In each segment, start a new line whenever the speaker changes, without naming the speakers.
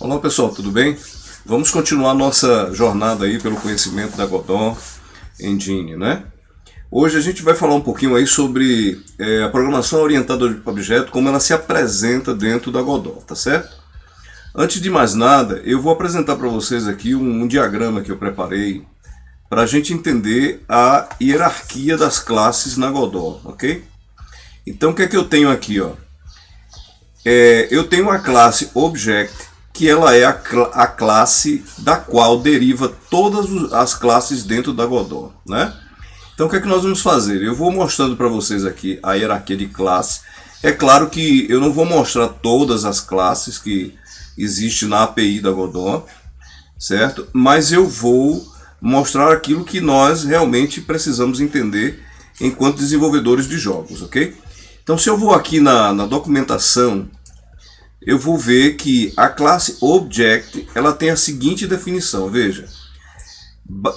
Olá pessoal, tudo bem? Vamos continuar nossa jornada aí pelo conhecimento da Godot Engine, né? Hoje a gente vai falar um pouquinho aí sobre a programação orientada a objeto, como ela se apresenta dentro da Godot, tá certo? Antes de mais nada, eu vou apresentar para vocês aqui um diagrama que eu preparei para a gente entender a hierarquia das classes na Godot, ok? Então o que é que eu tenho aqui, ó? Eu tenho a classe Object, que ela é a classe da qual deriva todas as classes dentro da Godot, né? Então o que é que nós vamos fazer? Eu vou mostrando para vocês aqui a hierarquia de classe. É claro que eu não vou mostrar todas as classes que existem na API da Godot, certo? Mas eu vou mostrar aquilo que nós realmente precisamos entender enquanto desenvolvedores de jogos, ok? Então se eu vou aqui na documentação, eu vou ver que a classe Object ela tem a seguinte definição, veja: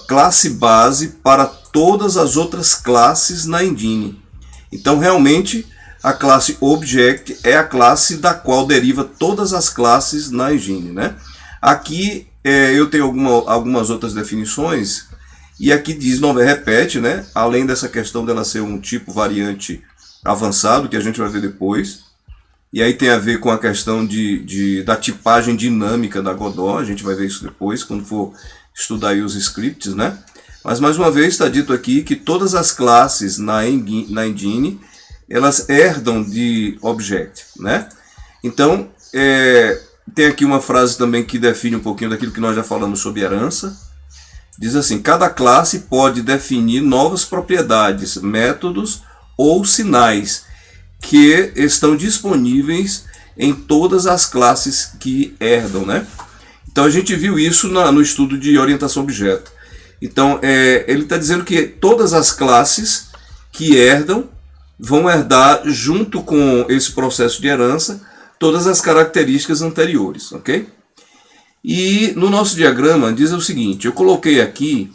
classe base para todas as outras classes na engine. Então realmente a classe Object é a classe da qual deriva todas as classes na engine, né? Aqui eu tenho algumas outras definições, e aqui diz, não repete, né? Além dessa questão dela ser um tipo variante avançado, que a gente vai ver depois. E aí tem a ver com a questão da tipagem dinâmica da Godot. A gente vai ver isso depois, quando for estudar aí os scripts, né? Mas mais uma vez está dito aqui que todas as classes na engine, elas herdam de Object, né? Então, tem aqui uma frase também que define um pouquinho daquilo que nós já falamos sobre herança. Diz assim: cada classe pode definir novas propriedades, métodos ou sinais que estão disponíveis em todas as classes que herdam, né? Então a gente viu isso no estudo de orientação a objeto. Então ele está dizendo que todas as classes que herdam vão herdar, junto com esse processo de herança, todas as características anteriores, ok? E no nosso diagrama diz o seguinte: eu coloquei aqui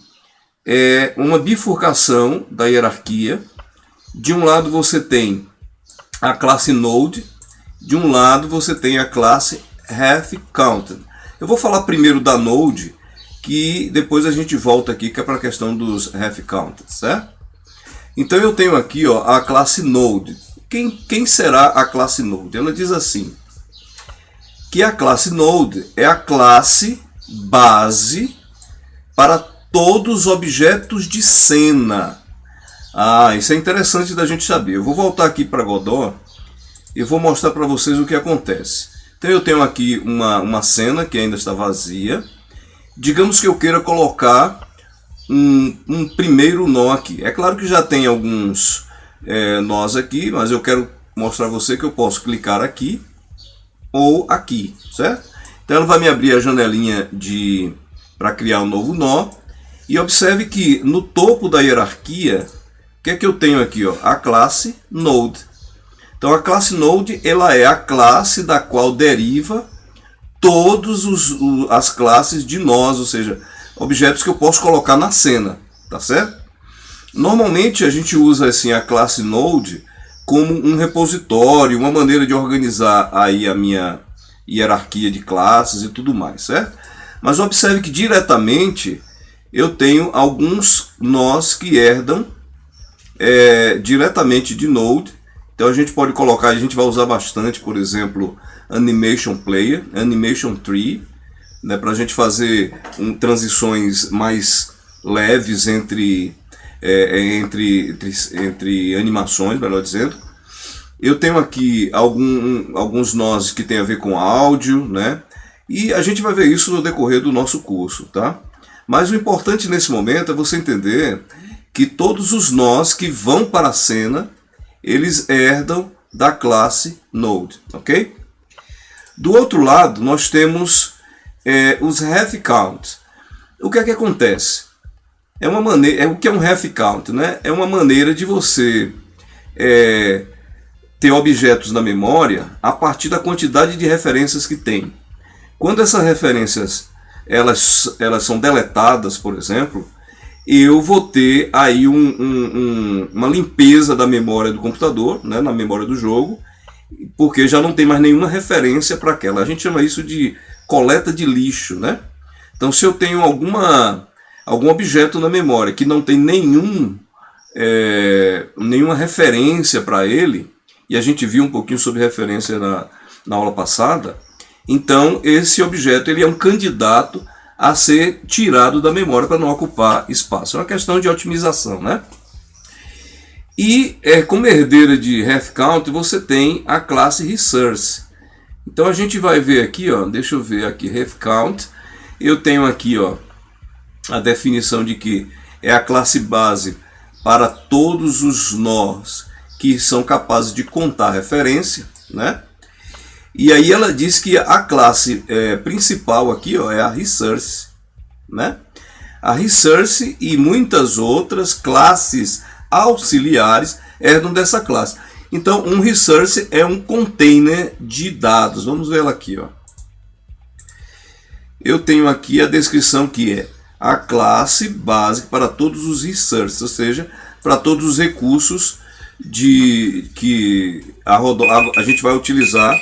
uma bifurcação da hierarquia. De um lado você tem a classe Node, de um lado você tem a classe HalfCounted. Eu vou falar primeiro da Node, que depois a gente volta aqui, que é para a questão dos HalfCounted, certo? Então eu tenho aqui, ó, a classe Node. Quem será a classe Node? Ela diz assim, que a classe Node é a classe base para todos os objetos de cena. Isso é interessante da gente saber. Eu vou voltar aqui para Godot e vou mostrar para vocês o que acontece. Então eu tenho aqui uma cena que ainda está vazia. Digamos que eu queira colocar um primeiro nó aqui. É claro que já tem alguns nós aqui, mas eu quero mostrar a você que eu posso clicar aqui ou aqui, certo? Então ela vai me abrir a janelinha para criar um novo nó. E observe que no topo da hierarquia, o que é que eu tenho aqui, ó? A classe Node. Então a classe Node ela é a classe da qual deriva todas as classes de nós, ou seja, objetos que eu posso colocar na cena, tá certo? Normalmente a gente usa assim a classe Node como um repositório, uma maneira de organizar aí a minha hierarquia de classes e tudo mais, certo? Mas observe que diretamente eu tenho alguns nós que herdam diretamente de Node. Então a gente pode colocar, a gente vai usar bastante, por exemplo, Animation Player, Animation Tree, né, para a gente fazer transições mais leves entre animações, melhor dizendo. Eu tenho aqui alguns nós que tem a ver com áudio, né? E a gente vai ver isso no decorrer do nosso curso, tá? Mas o importante nesse momento é você entender que todos os nós que vão para a cena, eles herdam da classe Node, ok? Do outro lado, nós temos os HalfCount. O que é que acontece? O que é um HalfCount, né? É uma maneira de você ter objetos na memória a partir da quantidade de referências que tem. Quando essas referências elas são deletadas, por exemplo, eu vou ter aí uma limpeza da memória do computador, né, na memória do jogo, porque já não tem mais nenhuma referência para aquela. A gente chama isso de coleta de lixo, né? Então, se eu tenho algum objeto na memória que não tem nenhuma referência para ele, e a gente viu um pouquinho sobre referência na aula passada, então esse objeto ele é um candidato a ser tirado da memória para não ocupar espaço. É uma questão de otimização, né? E como herdeira de RefCount, você tem a classe Resource. Então a gente vai ver aqui, ó, deixa eu ver aqui, RefCount. Eu tenho aqui, ó, a definição de que é a classe base para todos os nós que são capazes de contar referência, né? E aí ela diz que a classe principal aqui, ó, é a Resource, né? A Resource e muitas outras classes auxiliares herdam dessa classe. Então, um Resource é um container de dados. Vamos ver ela aqui, ó. Eu tenho aqui a descrição que é a classe básica para todos os Resources, ou seja, para todos os recursos que a gente vai utilizar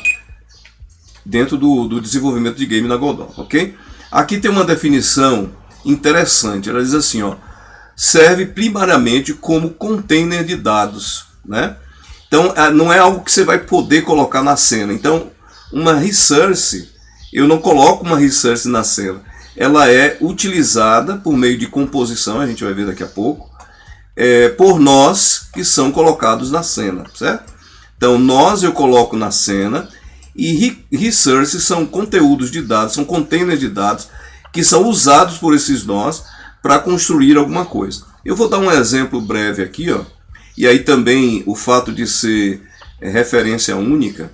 dentro do desenvolvimento de game na Godot, ok? Aqui tem uma definição interessante. Ela diz assim, ó, serve primariamente como container de dados, né? Então, não é algo que você vai poder colocar na cena. Então, uma Resource, eu não coloco uma Resource na cena. Ela é utilizada por meio de composição, a gente vai ver daqui a pouco, por nós que são colocados na cena, certo? Então, nós eu coloco na cena e Resources são conteúdos de dados, são containers de dados que são usados por esses nós para construir alguma coisa. Eu vou dar um exemplo breve aqui, ó. E aí também o fato de ser referência única,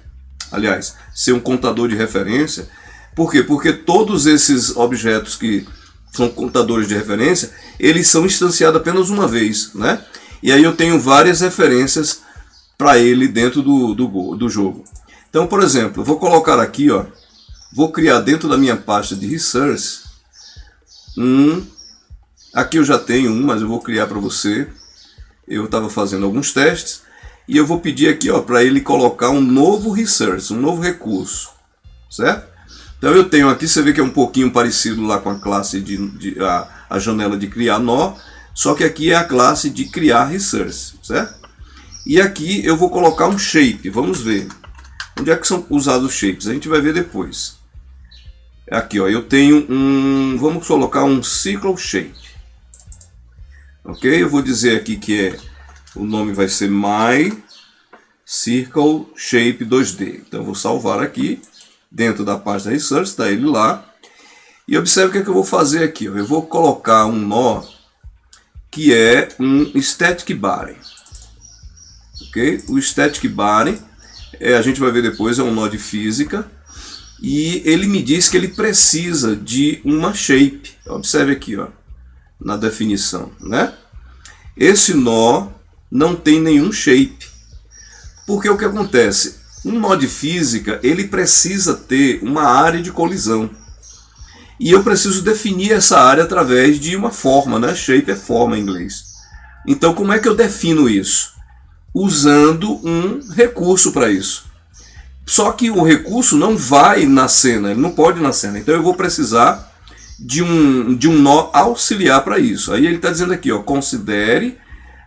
aliás, ser um contador de referência. Por quê? Porque todos esses objetos que são contadores de referência, eles são instanciados apenas uma vez, né? E aí eu tenho várias referências para ele dentro do jogo. Então, por exemplo, eu vou colocar aqui, ó, vou criar dentro da minha pasta de Resource aqui eu já tenho mas eu vou criar para você. Eu estava fazendo alguns testes e eu vou pedir aqui, ó, para ele colocar um novo Resource, um novo recurso, certo? Então eu tenho aqui, você vê que é um pouquinho parecido lá com a classe a janela de criar nó, só que aqui é a classe de criar Resource, certo? E aqui eu vou colocar um shape, vamos ver. Onde é que são usados os shapes? A gente vai ver depois. Aqui, ó, eu tenho vamos colocar um Circle Shape. Ok? Eu vou dizer aqui que o nome vai ser My Circle Shape 2D. Então eu vou salvar aqui dentro da página Resource, está ele lá. E observe o que é que eu vou fazer aqui. Ó. Eu vou colocar um nó que é um Static Body. Ok? O Static Body, a gente vai ver depois, é um nó de física. E ele me diz que ele precisa de uma shape. Observe aqui, ó, na definição, né? Esse nó não tem nenhum shape. Porque o que acontece? Um nó de física, ele precisa ter uma área de colisão. E eu preciso definir essa área através de uma forma, né? Shape é forma em inglês. Então, como é que eu defino isso? Usando um recurso para isso. Só que o recurso não vai na cena, ele não pode ir na cena. Então eu vou precisar de um nó auxiliar para isso. Aí ele está dizendo aqui, ó, considere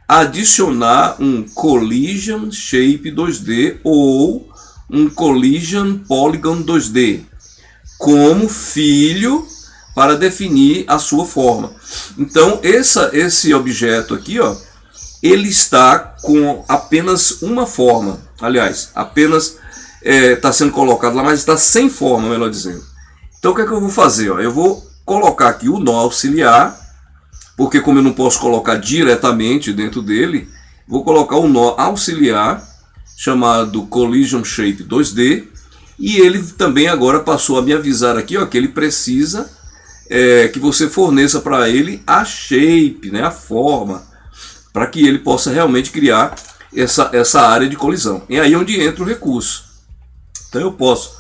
adicionar um Collision Shape 2D ou um Collision Polygon 2D como filho para definir a sua forma. Então esse objeto aqui, ó, ele está com apenas uma forma. Aliás, apenas está sendo colocado lá, mas está sem forma, melhor dizendo. Então o que é que eu vou fazer? Ó? Eu vou colocar aqui o nó auxiliar, porque como eu não posso colocar diretamente dentro dele, vou colocar o nó auxiliar, chamado Collision Shape 2D, e ele também agora passou a me avisar aqui, ó, que ele precisa que você forneça para ele a shape, né, a forma, para que ele possa realmente criar essa área de colisão. E aí é onde entra o recurso. Então eu posso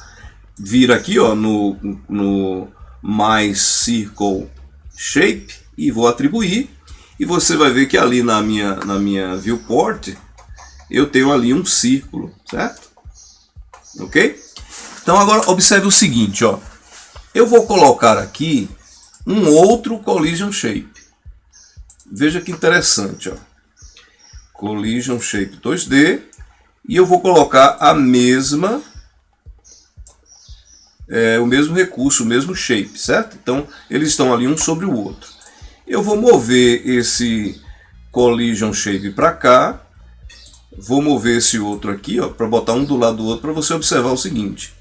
vir aqui, ó, no My Circle Shape e vou atribuir. E você vai ver que ali na minha viewport eu tenho ali um círculo, certo? Ok? Então agora observe o seguinte, ó. Eu vou colocar aqui um outro collision shape. Veja que interessante, ó. Collision shape 2D, e eu vou colocar a mesma o mesmo recurso, o mesmo shape, certo? Então eles estão ali um sobre o outro. Eu vou mover esse collision shape para cá, vou mover esse outro aqui, para botar um do lado do outro, para você observar o seguinte.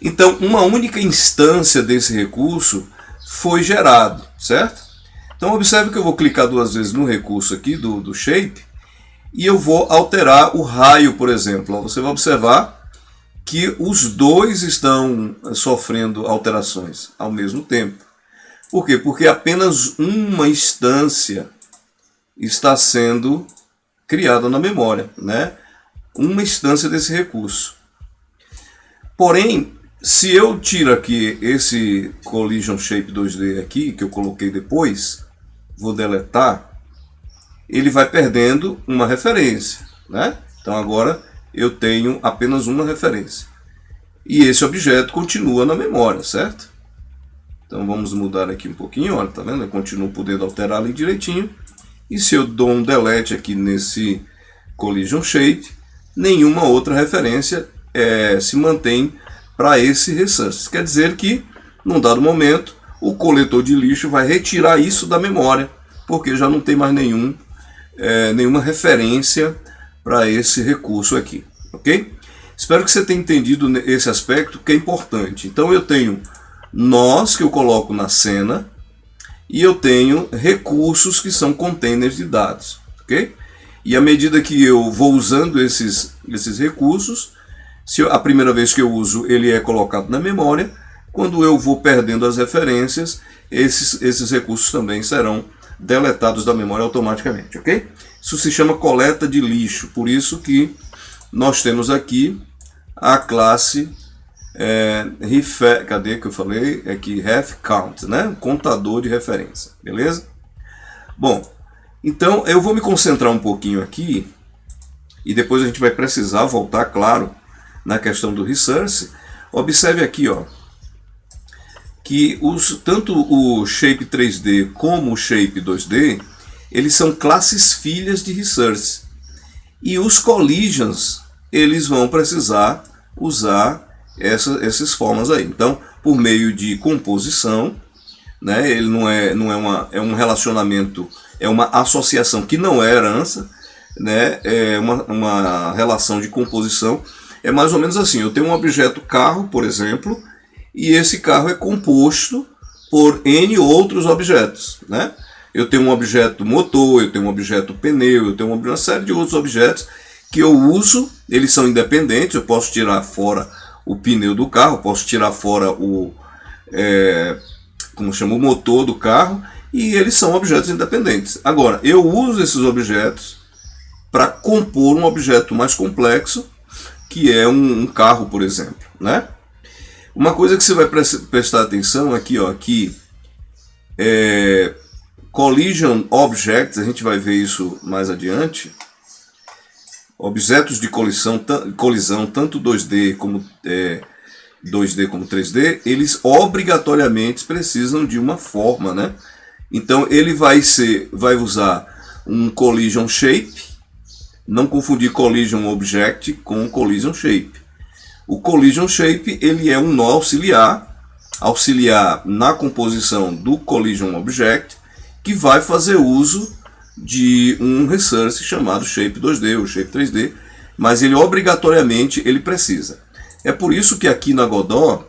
Então, uma única instância desse recurso foi gerado, certo? Então, observe que eu vou clicar duas vezes no recurso aqui do shape e eu vou alterar o raio, por exemplo. Você vai observar que os dois estão sofrendo alterações ao mesmo tempo. Por quê? Porque apenas uma instância está sendo criada na memória, né? Uma instância desse recurso. Porém, se eu tiro aqui esse Collision Shape 2D aqui, que eu coloquei depois, vou deletar, ele vai perdendo uma referência, né? Então agora eu tenho apenas uma referência. E esse objeto continua na memória, certo? Então vamos mudar aqui um pouquinho, olha, tá vendo? Eu continuo podendo alterar ali direitinho. E se eu dou um delete aqui nesse Collision Shape, nenhuma outra referência se mantém para esse resource. Quer dizer que, num dado momento, o coletor de lixo vai retirar isso da memória, porque já não tem mais nenhuma referência para esse recurso aqui, ok? Espero que você tenha entendido esse aspecto, que é importante. Então eu tenho nós, que eu coloco na cena, e eu tenho recursos que são containers de dados, ok? E à medida que eu vou usando esses recursos, se a primeira vez que eu uso ele é colocado na memória, quando eu vou perdendo as referências, esses recursos também serão deletados da memória automaticamente, ok? Isso se chama coleta de lixo, por isso que nós temos aqui a classe cadê que eu falei? É aqui, ref count, né? Contador de referência, beleza? Bom, então eu vou me concentrar um pouquinho aqui e depois a gente vai precisar voltar, claro, na questão do resource. Observe aqui, ó, que tanto o shape 3D como o shape 2D, eles são classes filhas de resource. E os collisions, eles vão precisar usar essas formas aí. Então, por meio de composição, né, ele é um relacionamento, é uma associação que não é herança, né, é uma relação de composição. É mais ou menos assim, eu tenho um objeto carro, por exemplo, e esse carro é composto por N outros objetos, né? Eu tenho um objeto motor, eu tenho um objeto pneu, eu tenho uma série de outros objetos que eu uso, eles são independentes, eu posso tirar fora o pneu do carro, posso tirar fora o motor do carro, e eles são objetos independentes. Agora, eu uso esses objetos para compor um objeto mais complexo, que é um carro, por exemplo, né? Uma coisa que você vai prestar atenção aqui, ó, que collision objects, a gente vai ver isso mais adiante. Objetos de colisão, tanto 2D como 3D, eles obrigatoriamente precisam de uma forma, né? Então ele vai usar um collision shape, não confundir collision object com collision shape. O collision shape ele é um nó auxiliar na composição do collision object, que vai fazer uso de um resource chamado shape 2D ou shape 3D, mas ele obrigatoriamente ele precisa. É por isso que aqui na Godot,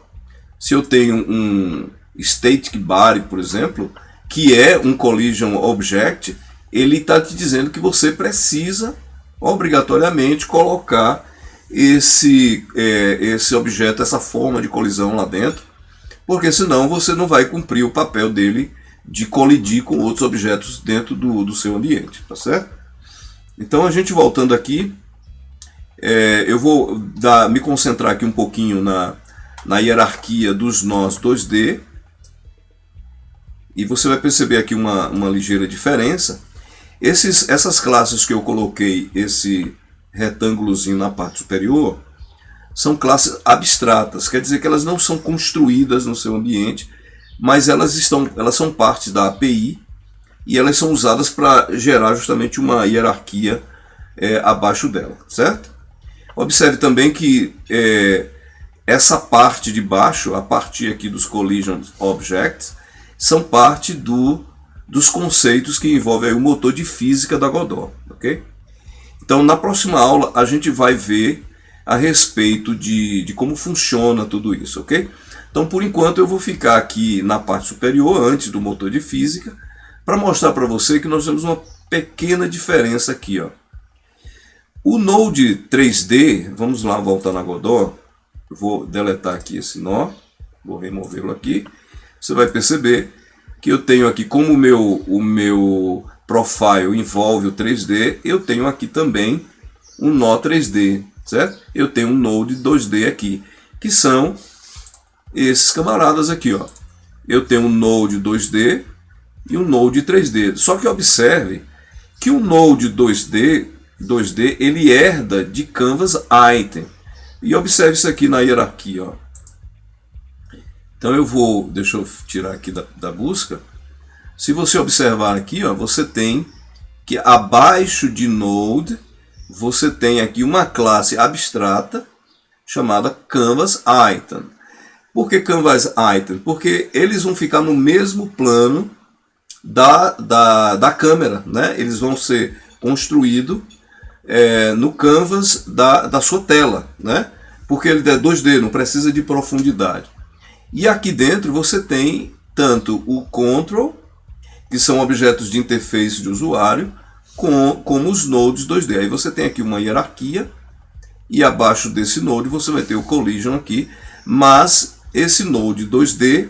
se eu tenho um static body, por exemplo, que é um collision object, ele está te dizendo que você precisa obrigatoriamente colocar esse objeto, essa forma de colisão lá dentro, porque senão você não vai cumprir o papel dele de colidir com outros objetos dentro do seu ambiente, tá certo? Então a gente voltando aqui, eu vou me concentrar aqui um pouquinho na hierarquia dos nós 2D, e você vai perceber aqui uma ligeira diferença. Essas classes que eu coloquei, esse retângulozinho na parte superior, são classes abstratas, quer dizer que elas não são construídas no seu ambiente, mas elas são parte da API e elas são usadas para gerar justamente uma hierarquia abaixo dela, certo? Observe também que essa parte de baixo, a partir aqui dos Collision Objects, são parte dos conceitos que envolvem o motor de física da Godot, ok? Então, na próxima aula, a gente vai ver a respeito de como funciona tudo isso, ok? Então, por enquanto, eu vou ficar aqui na parte superior, antes do motor de física, para mostrar para você que nós temos uma pequena diferença aqui, ó. O Node 3D, vamos lá voltar na Godot, eu vou deletar aqui esse nó, vou removê-lo aqui. Você vai perceber que eu tenho aqui, como o meu profile envolve o 3D, eu tenho aqui também um nó 3D, certo? Eu tenho um Node 2D aqui, que são esses camaradas aqui, ó. Eu tenho um Node 2D e um Node 3D. Só que observe que o Node 2D ele herda de Canvas Item. E observe isso aqui na hierarquia, ó. Então deixa eu tirar aqui da busca. Se você observar aqui, ó, você tem que abaixo de Node, você tem aqui uma classe abstrata chamada Canvas Item. Por que Canvas Item? Porque eles vão ficar no mesmo plano da câmera, né? Eles vão ser construídos no canvas da sua tela, né? Porque ele é 2D, não precisa de profundidade. E aqui dentro você tem tanto o control, que são objetos de interface de usuário, como os nodes 2D. Aí você tem aqui uma hierarquia, e abaixo desse node você vai ter o collision aqui, mas esse node 2D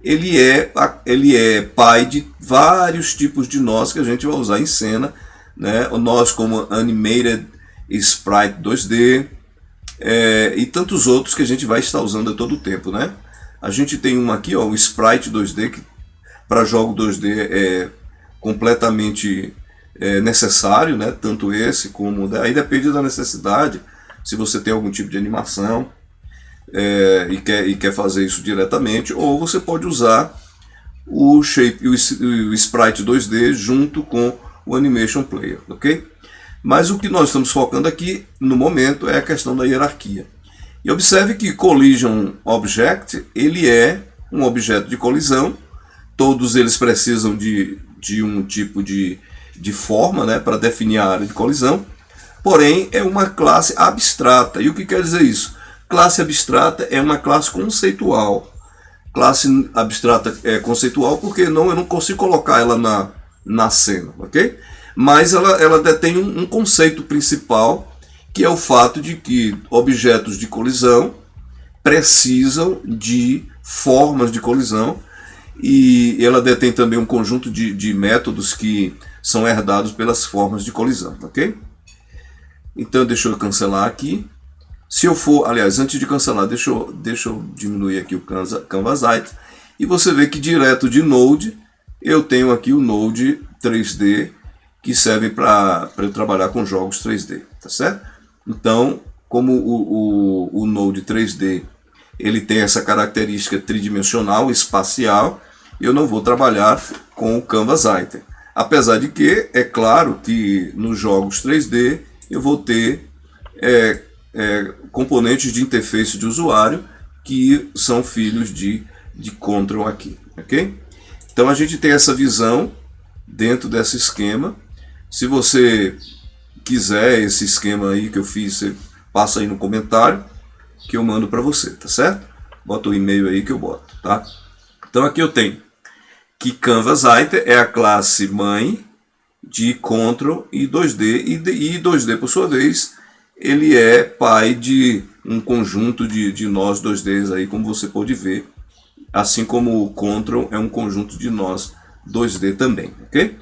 ele é pai de vários tipos de nós que a gente vai usar em cena, né? Nós como Animated Sprite 2D e tantos outros que a gente vai estar usando a todo tempo, né? A gente tem um aqui, ó, o Sprite 2D, que para jogo 2D é completamente necessário, né? Tanto esse como... Aí depende da necessidade, se você tem algum tipo de animação e quer fazer isso diretamente, ou você pode usar o Sprite 2D junto com o Animation Player, ok? Mas o que nós estamos focando aqui no momento é a questão da hierarquia. E observe que Collision Object, ele é um objeto de colisão. Todos eles precisam de um tipo de forma, né, para definir a área de colisão. Porém, é uma classe abstrata. E o que quer dizer isso? Classe abstrata é uma classe conceitual. Classe abstrata é conceitual porque eu não consigo colocar ela na cena, ok? Mas ela detém um conceito principal, que é o fato de que objetos de colisão precisam de formas de colisão, e ela detém também um conjunto de métodos que são herdados pelas formas de colisão, ok? Então deixa eu cancelar aqui. Se eu for, aliás, antes de cancelar, deixa eu diminuir aqui o Canvas Item, e você vê que direto de Node, eu tenho aqui o Node 3D, que serve para eu trabalhar com jogos 3D, tá certo? Então, como o Node 3D ele tem essa característica tridimensional, espacial, eu não vou trabalhar com o Canvas Item. Apesar de que, é claro que nos jogos 3D eu vou ter componentes de interface de usuário que são filhos de control aqui, ok? Então a gente tem essa visão dentro desse esquema. Se você quiser esse esquema aí que eu fiz, você passa aí no comentário que eu mando para você, tá certo? Bota o e-mail aí que eu boto, tá? Então aqui eu tenho que Canvas Item é a classe mãe de Control e 2D, e 2D por sua vez ele é pai de um conjunto de nós 2Ds aí, como você pode ver, assim como o Control é um conjunto de nós 2D também, ok?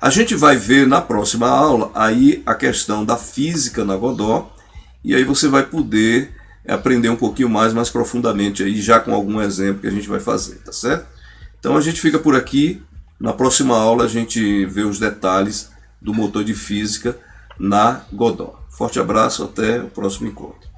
A gente vai ver na próxima aula aí a questão da física na Godot, e aí você vai poder aprender um pouquinho mais profundamente aí, já com algum exemplo que a gente vai fazer, tá certo? Então a gente fica por aqui. Na próxima aula a gente vê os detalhes do motor de física na Godot. Forte abraço, até o próximo encontro.